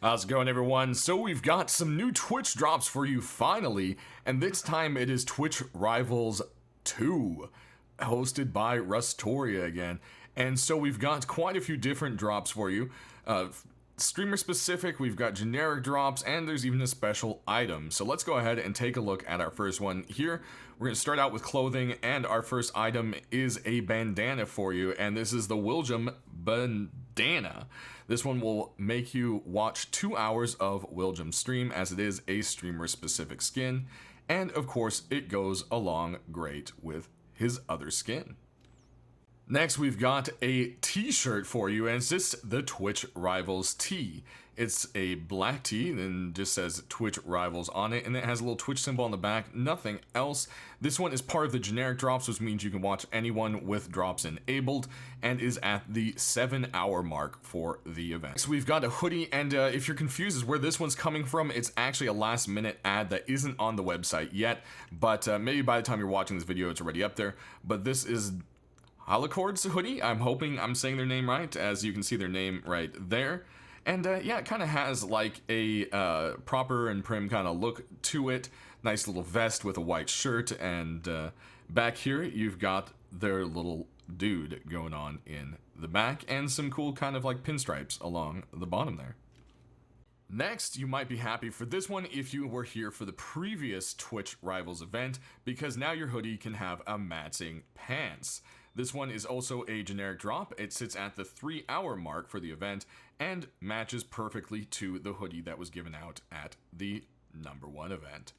How's it going, everyone? So we've got some new Twitch drops for you finally, and this time it is Twitch Rivals 2, hosted by Rustoria again. And so we've got quite a few different drops for you. Streamer specific, we've got generic drops, and there's even a special item. So let's go ahead and take a look at our first one here. We're going to start out with clothing, and our first item is a bandana for you, and this is the William Bandana. This one will make you watch 2 hours of William's stream, as it is a streamer specific skin, and of course it goes along great with his other skin. Next, we've got a t-shirt for you, and it's just the Twitch Rivals tee. It's a black tee, and just says Twitch Rivals on it, and it has a little Twitch symbol on the back, nothing else. This one is part of the generic drops, which means you can watch anyone with drops enabled, and is at the 7-hour mark for the event. So we've got a hoodie, and if you're confused as where this one's coming from, it's actually a last-minute ad that isn't on the website yet, but maybe by the time you're watching this video, it's already up there. But this is Holocord's hoodie. I'm hoping I'm saying their name right, as you can see their name right there. And yeah, it kind of has like a proper and prim kind of look to it. Nice little vest with a white shirt, and back here you've got their little dude going on in the back, and some cool kind of like pinstripes along the bottom there. Next, you might be happy for this one if you were here for the previous Twitch Rivals event, because now your hoodie can have a matching pants. This one is also a generic drop. It sits at the 3-hour mark for the event and matches perfectly to the hoodie that was given out at the #1 event.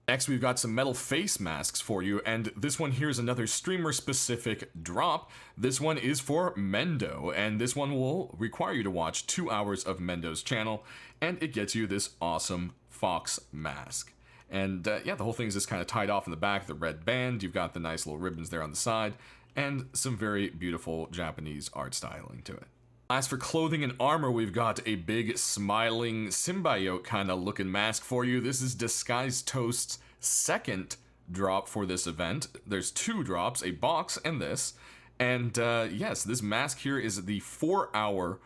Next, we've got some metal face masks for you, and this one here is another streamer-specific drop. This one is for Mendo, and this one will require you to watch 2 hours of Mendo's channel, and it gets you this awesome fox mask. And yeah, the whole thing is just kind of tied off in the back, the red band. You've got the nice little ribbons there on the side, and some very beautiful Japanese art styling to it. As for clothing and armor, we've got a big smiling symbiote kind of looking mask for you. This is Disguised Toast's second drop for this event. There's 2 drops, a box and this. And yes, this mask here is the 4-hour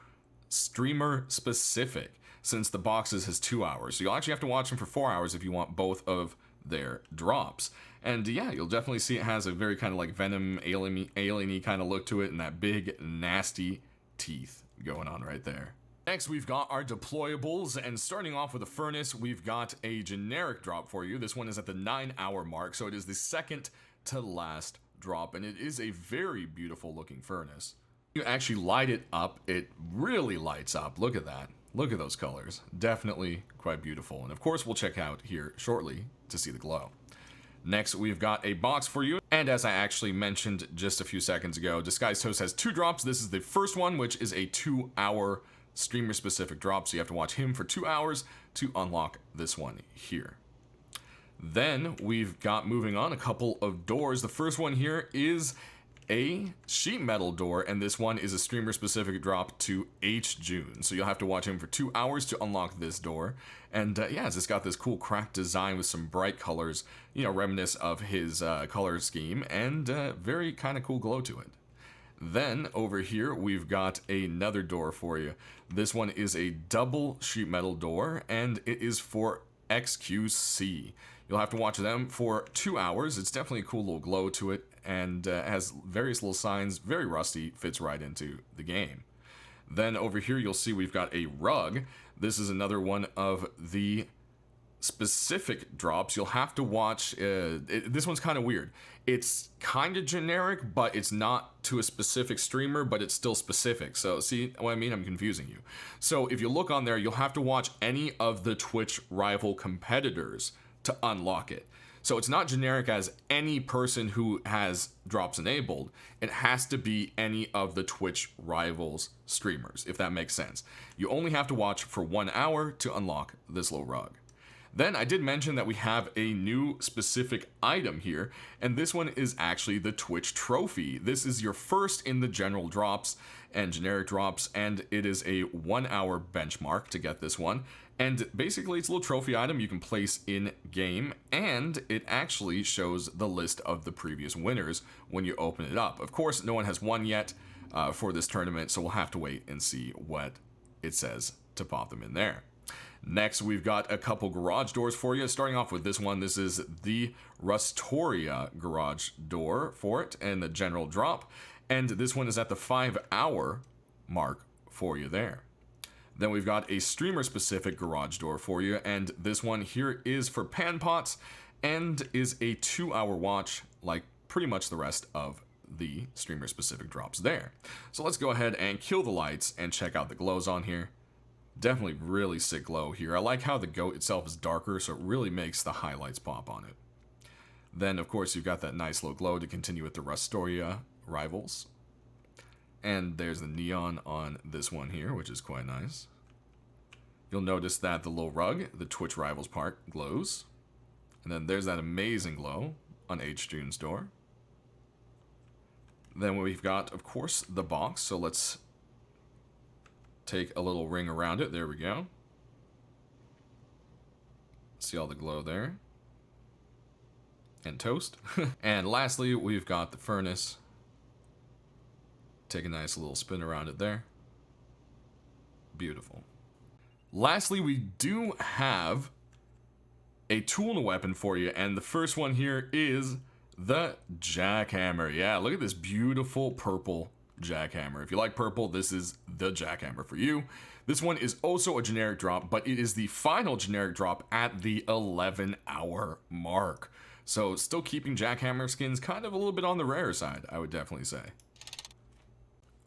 streamer specific, since the boxes has 2 hours. So you'll actually have to watch them for 4 hours if you want both of their drops. And yeah, you'll definitely see it has a very kind of like Venom alien-y kind of look to it, and that big nasty teeth going on right there. Next, we've got our deployables, and starting off with a furnace, we've got a generic drop for you. This one is at the 9-hour mark, so it is the second to last drop, and it is a very beautiful looking furnace. You actually light it up, it really lights up. Look at that. Look at those colors. Definitely quite beautiful. And of course, we'll check out here shortly to see the glow. Next, we've got a box for you, and as I actually mentioned just a few seconds ago, Disguised Toast has 2 drops. This is the first one, which is a 2-hour streamer-specific drop, so you have to watch him for 2 hours to unlock this one here. Then, we've got, moving on, a couple of doors. The first one here is a sheet metal door, and this one is a streamer specific drop to H June, so you'll have to watch him for 2 hours to unlock this door. And yeah, it's just got this cool cracked design with some bright colors, you know, reminiscent of his color scheme, and very kind of cool glow to it. Then over here we've got another door for you. This one is a double sheet metal door, and it is for XQC. You'll have to watch them for 2 hours. It's definitely a cool little glow to it, and has various little signs, very rusty, fits right into the game. Then over here you'll see we've got a rug. This is another one of the specific drops. You'll have to watch, this one's kind of weird. It's kind of generic, but it's not to a specific streamer, but it's still specific. So see what I mean? I'm confusing you. So if you look on there, you'll have to watch any of the Twitch rival competitors to unlock it. So it's not generic as any person who has drops enabled. It has to be any of the Twitch rivals streamers, if that makes sense. You only have to watch for 1 hour to unlock this little rug. Then I did mention that we have a new specific item here, and this one is actually the Twitch trophy. This is your first in the general drops and generic drops, and it is a 1-hour benchmark to get this one. And basically it's a little trophy item you can place in game, and it actually shows the list of the previous winners when you open it up. Of course, no one has won yet for this tournament, so we'll have to wait and see what it says to pop them in there. Next, we've got a couple garage doors for you. Starting off with this one, this is the Rustoria garage door for it and the general drop. And this one is at the 5-hour mark for you there. Then we've got a streamer-specific garage door for you, and this one here is for pan pots and is a 2-hour watch, like pretty much the rest of the streamer-specific drops there. So let's go ahead and kill the lights and check out the glows on here. Definitely really sick glow here. I like how the goat itself is darker, so it really makes the highlights pop on it. Then, of course, you've got that nice low glow to continue with the Rustoria rivals. And there's the neon on this one here, which is quite nice. You'll notice that the little rug, the Twitch Rivals part, glows. And then there's that amazing glow on H-June's door. Then we've got, of course, the box. So let's take a little ring around it. There we go. See all the glow there. And toast. And lastly, we've got the furnace. Take a nice little spin around it there. Beautiful. Lastly, we do have a tool and a weapon for you, and the first one here is the Jackhammer. Yeah, look at this beautiful purple Jackhammer. If you like purple, this is the Jackhammer for you. This one is also a generic drop, but it is the final generic drop at the 11-hour mark. So still keeping Jackhammer skins kind of a little bit on the rare side, I would definitely say.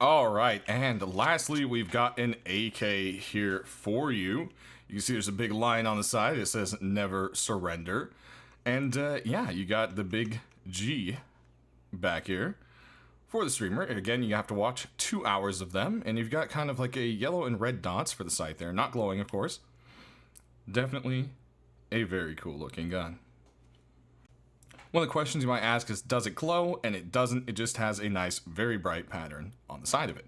Alright, and lastly, we've got an AK here for you. You can see there's a big line on the side. It says never surrender. And yeah, you got the big G back here for the streamer. Again, you have to watch 2 hours of them, and you've got kind of like a yellow and red dots for the sight there. Not glowing, of course. Definitely a very cool looking gun. One of the questions you might ask is, does it glow? And it doesn't. It just has a nice, very bright pattern on the side of it.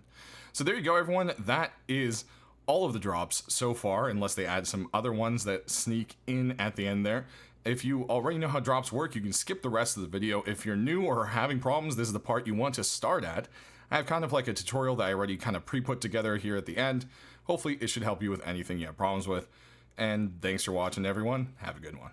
So there you go, everyone. That is all of the drops so far, unless they add some other ones that sneak in at the end there. If you already know how drops work, you can skip the rest of the video. If you're new or having problems, this is the part you want to start at. I have kind of like a tutorial that I already kind of pre-put together here at the end. Hopefully it should help you with anything you have problems with. And thanks for watching, everyone. Have a good one.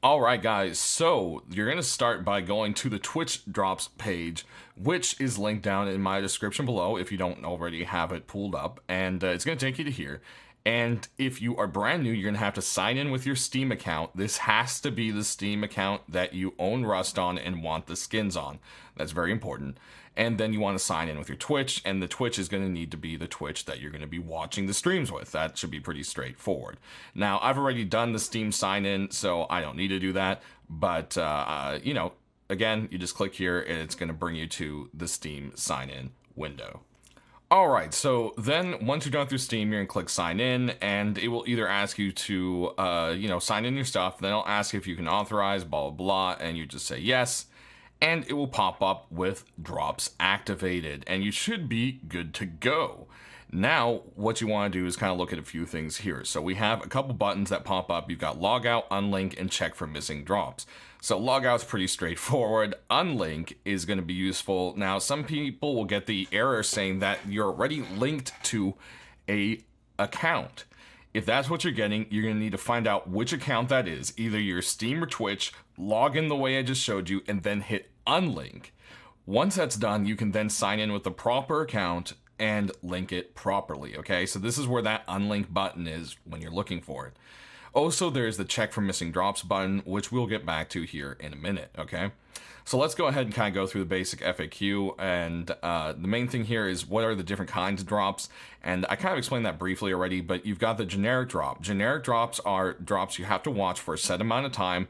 Alright guys, so you're going to start by going to the Twitch drops page, which is linked down in my description below if you don't already have it pulled up, and it's going to take you to here. And if you are brand new, you're going to have to sign in with your Steam account. This has to be the Steam account that you own Rust on and want the skins on. That's very important. And then you want to sign in with your Twitch, and the Twitch is going to need to be the Twitch that you're going to be watching the streams with. That should be pretty straightforward. Now, I've already done the Steam sign in, so I don't need to do that. But, you know, again, you just click here, and it's going to bring you to the Steam sign in window. Alright, so then once you're done through Steam, you're going to click sign in, and it will either ask you to, you know, sign in your stuff, then it'll ask if you can authorize, blah, blah, blah, and you just say yes, and it will pop up with drops activated, and you should be good to go. Now, what you want to do is kind of look at a few things here. So we have a couple buttons that pop up. You've got logout, unlink, and check for missing drops. So logout's pretty straightforward. Unlink is going to be useful. Now, some people will get the error saying that you're already linked to a account. If that's what you're getting, you're going to need to find out which account that is. Either your Steam or Twitch, log in the way I just showed you, and then hit unlink. Once that's done, you can then sign in with the proper account and link it properly, okay? So this is where that unlink button is when you're looking for it. Also, there's the check for missing drops button, which we'll get back to here in a minute, okay? So let's go ahead and kind of go through the basic FAQ, and the main thing here is what are the different kinds of drops, and I kind of explained that briefly already, but you've got the generic drop. Generic drops are drops you have to watch for a set amount of time,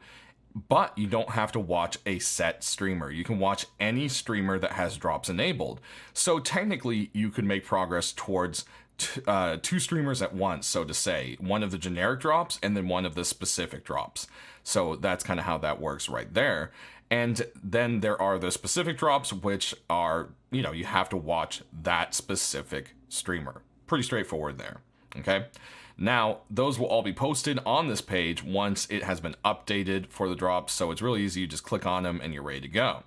but you don't have to watch a set streamer. You can watch any streamer that has drops enabled. So technically, you could make progress towards two streamers at once, so to say. One of the generic drops and then one of the specific drops. So that's kind of how that works right there. And then there are the specific drops, which are, you know, you have to watch that specific streamer. Pretty straightforward there, okay? Now, those will all be posted on this page once it has been updated for the drops, so it's really easy. You just click on them and you're ready to go.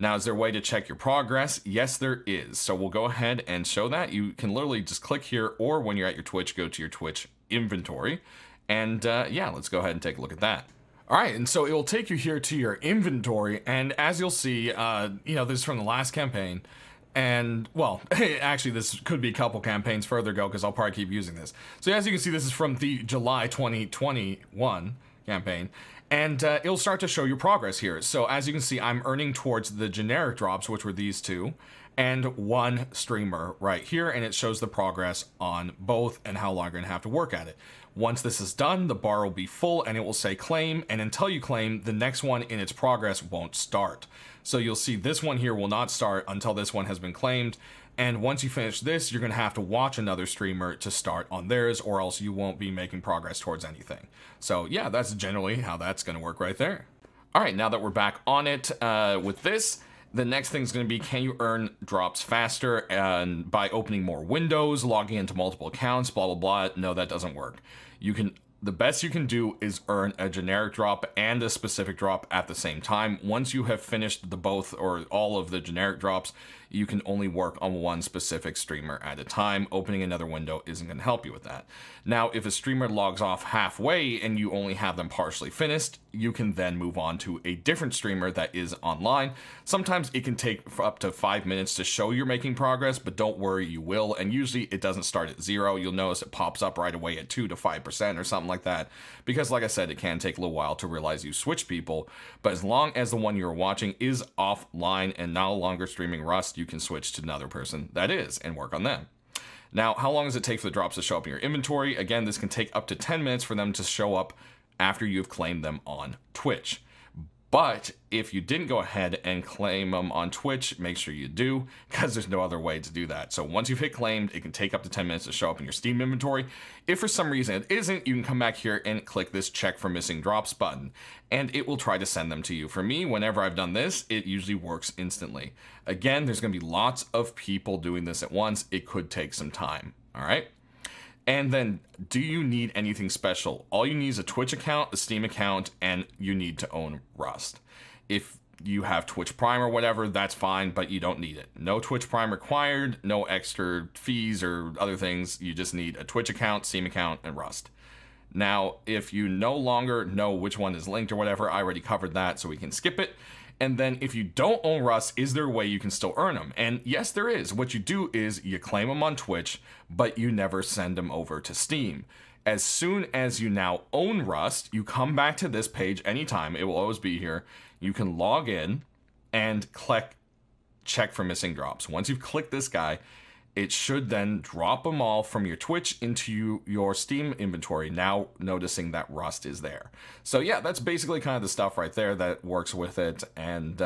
Now, is there a way to check your progress? Yes, there is. So we'll go ahead and show that. You can literally just click here, or when you're at your Twitch, go to your Twitch inventory, And yeah, let's go ahead and take a look at that. All right, and so it will take you here to your inventory, and as you'll see, you know, this is from the last campaign, and, well, actually, this could be a couple campaigns further ago, because I'll probably keep using this. So as you can see, this is from the July 2021 campaign, and it'll start to show your progress here. So as you can see, I'm earning towards the generic drops, which were these two, and one streamer right here, and it shows the progress on both and how long you're going to have to work at it. Once this is done, the bar will be full and it will say claim, and until you claim, the next one in its progress won't start. So you'll see this one here will not start until this one has been claimed, and once you finish this, you're going to have to watch another streamer to start on theirs, or else you won't be making progress towards anything. So yeah, that's generally how that's going to work right there. All right, now that we're back on it with this, the next thing is going to be, can you earn drops faster and by opening more windows, logging into multiple accounts, blah, blah, blah. No, that doesn't work. The best you can do is earn a generic drop and a specific drop at the same time. Once you have finished the both or all of the generic drops, you can only work on one specific streamer at a time. Opening another window isn't going to help you with that. Now, if a streamer logs off halfway and you only have them partially finished, you can then move on to a different streamer that is online. Sometimes it can take up to 5 minutes to show you're making progress, but don't worry, you will. And usually it doesn't start at 0. You'll notice it pops up right away at 2 to 5% or something like that. Because like I said, it can take a little while to realize you switch people. But as long as the one you're watching is offline and no longer streaming Rust, you can switch to another person that is and work on them. Now, how long does it take for the drops to show up in your inventory? Again, this can take up to 10 minutes for them to show up after you've claimed them on Twitch. But if you didn't go ahead and claim them on Twitch, make sure you do, because there's no other way to do that. So once you've hit claimed, it can take up to 10 minutes to show up in your Steam inventory. If for some reason it isn't, you can come back here and click this check for missing drops button, and it will try to send them to you. For me, whenever I've done this, it usually works instantly. Again, there's going to be lots of people doing this at once. It could take some time, all right? And then, do you need anything special? All you need is a Twitch account, a Steam account, and you need to own Rust. If you have Twitch Prime or whatever, that's fine, but you don't need it. No Twitch Prime required, no extra fees or other things. You just need a Twitch account, Steam account, and Rust. Now, if you no longer know which one is linked or whatever, I already covered that, so we can skip it. And then if you don't own Rust, is there a way you can still earn them? And yes, there is. What you do is you claim them on Twitch, but you never send them over to Steam. As soon as you now own Rust, you come back to this page anytime. It will always be here. You can log in and click check for missing drops. Once you've clicked this guy, it should then drop them all from your Twitch into your Steam inventory, now noticing that Rust is there. So yeah, that's basically kind of the stuff right there that works with it. And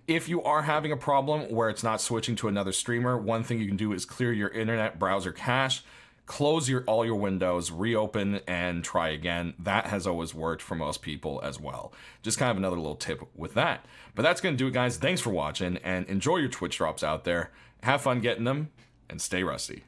if you are having a problem where it's not switching to another streamer, one thing you can do is clear your internet browser cache, close all your windows, reopen, and try again. That has always worked for most people as well. Just kind of another little tip with that. But that's going to do it, guys. Thanks for watching, and enjoy your Twitch drops out there. Have fun getting them, and stay rusty.